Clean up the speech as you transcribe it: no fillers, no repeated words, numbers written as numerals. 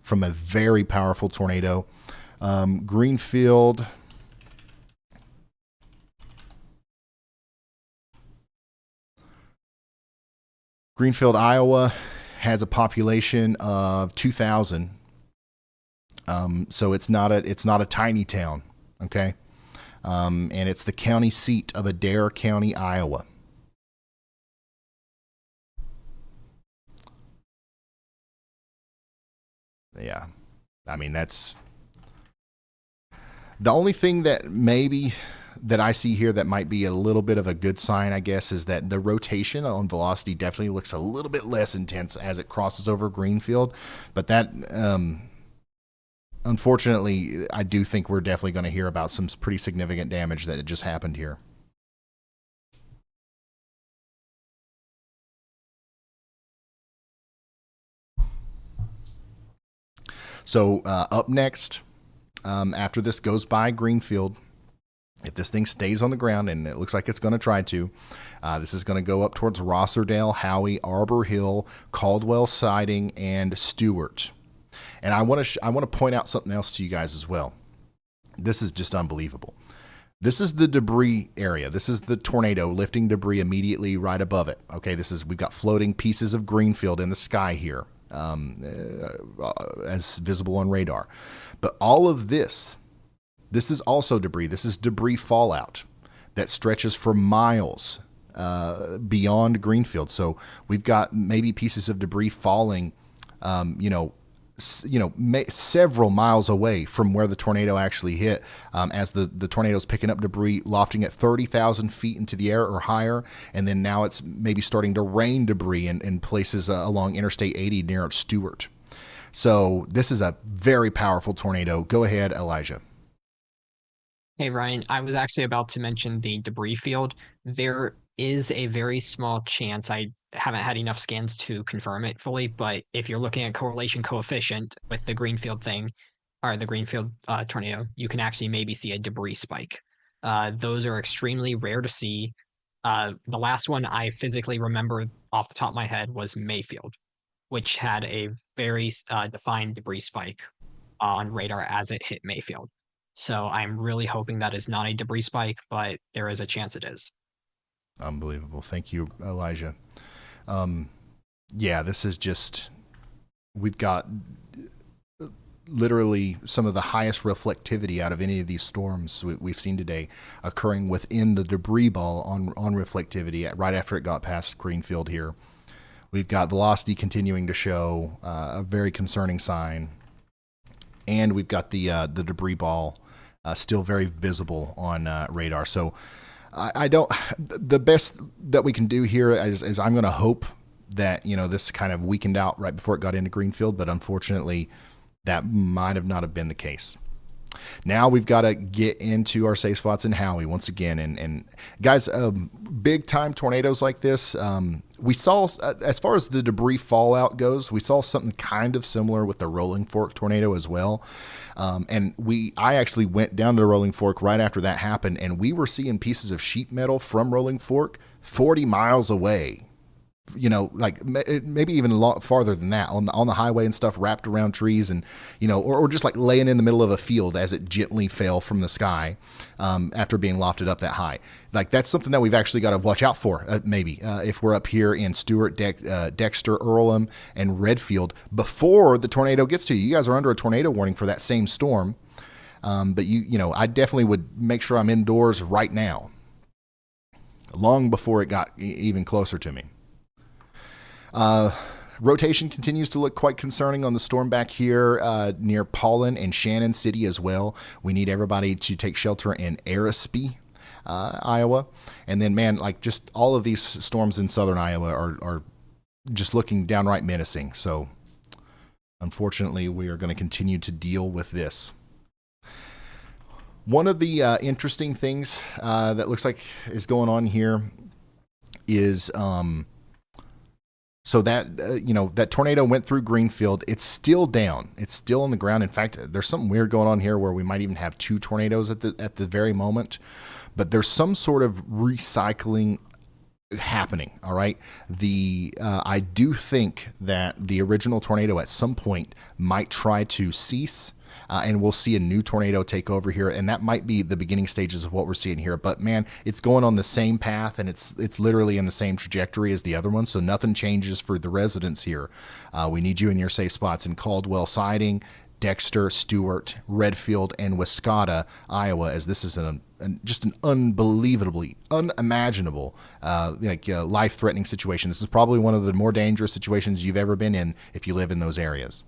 from a very powerful tornado. Greenfield. Greenfield, Iowa has a population of 2,000. So it's not a tiny town, okay? And it's the county seat of Adair County, Iowa. Yeah, I mean, that's the only thing that maybe that I see here that might be a little bit of a good sign, I guess, is that the rotation on velocity definitely looks a little bit less intense as it crosses over Greenfield. But that, unfortunately, I do think we're definitely going to hear about some pretty significant damage that just happened here. So up next, after this goes by Greenfield, if this thing stays on the ground, and it looks like it's going to try to, this is going to go up towards Rosserdale, Howey, Arbor Hill, Caldwell Siding, and Stewart. And I want to point out something else to you guys as well. This is just unbelievable. This is the debris area. This is the tornado lifting debris immediately right above it. Okay, we've got floating pieces of Greenfield in the sky here, as visible on radar. But all of this is also debris. This is debris fallout that stretches for miles beyond Greenfield. So we've got maybe pieces of debris falling, several miles away from where the tornado actually hit, as the tornado's picking up debris, lofting at 30,000 feet into the air or higher, and then now it's maybe starting to rain debris in places along Interstate 80 near Stewart. So this is a very powerful tornado. Go ahead, Elijah. Hey Ryan, I was actually about to mention the debris field. There is a very small chance, I haven't had enough scans to confirm it fully, but if you're looking at correlation coefficient with the Greenfield thing, or the Greenfield tornado, you can actually maybe see a debris spike. Those are extremely rare to see. The last one I physically remember off the top of my head was Mayfield, which had a very defined debris spike on radar as it hit Mayfield. So I'm really hoping that is not a debris spike, but there is a chance it is. Unbelievable. Thank you, Elijah. Yeah, this is just, we've got literally some of the highest reflectivity out of any of these storms we've seen today occurring within the debris ball on reflectivity right after it got past Greenfield here. We've got velocity continuing to show a very concerning sign. And we've got the debris ball still very visible on radar. So I don't. The best that we can do here is I'm going to hope that this kind of weakened out right before it got into Greenfield, but unfortunately, that might have not have been the case. Now we've got to get into our safe spots in Howey once again, and guys, big time tornadoes like this. We saw, as far as the debris fallout goes, we saw something kind of similar with the Rolling Fork tornado as well. And I actually went down to Rolling Fork right after that happened, and we were seeing pieces of sheet metal from Rolling Fork 40 miles away. Like maybe even a lot farther than that on the highway and stuff, wrapped around trees, and or just like laying in the middle of a field as it gently fell from the sky after being lofted up that high. Like that's something that we've actually got to watch out for. Maybe if we're up here in Stewart, Dexter, Earlham, and Redfield before the tornado gets to you. You guys are under a tornado warning for that same storm, but I definitely would make sure I'm indoors right now, long before it got even closer to me. Rotation continues to look quite concerning on the storm back here near Paulin and Shannon City as well. We need everybody to take shelter in Arispe, Iowa. And then, man, like just all of these storms in southern Iowa are just looking downright menacing. So, unfortunately, we are going to continue to deal with this. One of the interesting things that looks like is going on here is... So that, that tornado went through Greenfield. It's still down. It's still on the ground. In fact, there's something weird going on here where we might even have two tornadoes at the very moment. But there's some sort of recycling happening. All right. I do think that the original tornado at some point might try to cease. And we'll see a new tornado take over here, and that might be the beginning stages of what we're seeing here. But man, it's going on the same path, and it's literally in the same trajectory as the other one, so nothing changes for the residents here. We need you in your safe spots in Caldwell Siding, Dexter, Stewart, Redfield, and Wiscata, Iowa, as this is just an unbelievably unimaginable, life-threatening situation. This is probably one of the more dangerous situations you've ever been in if you live in those areas.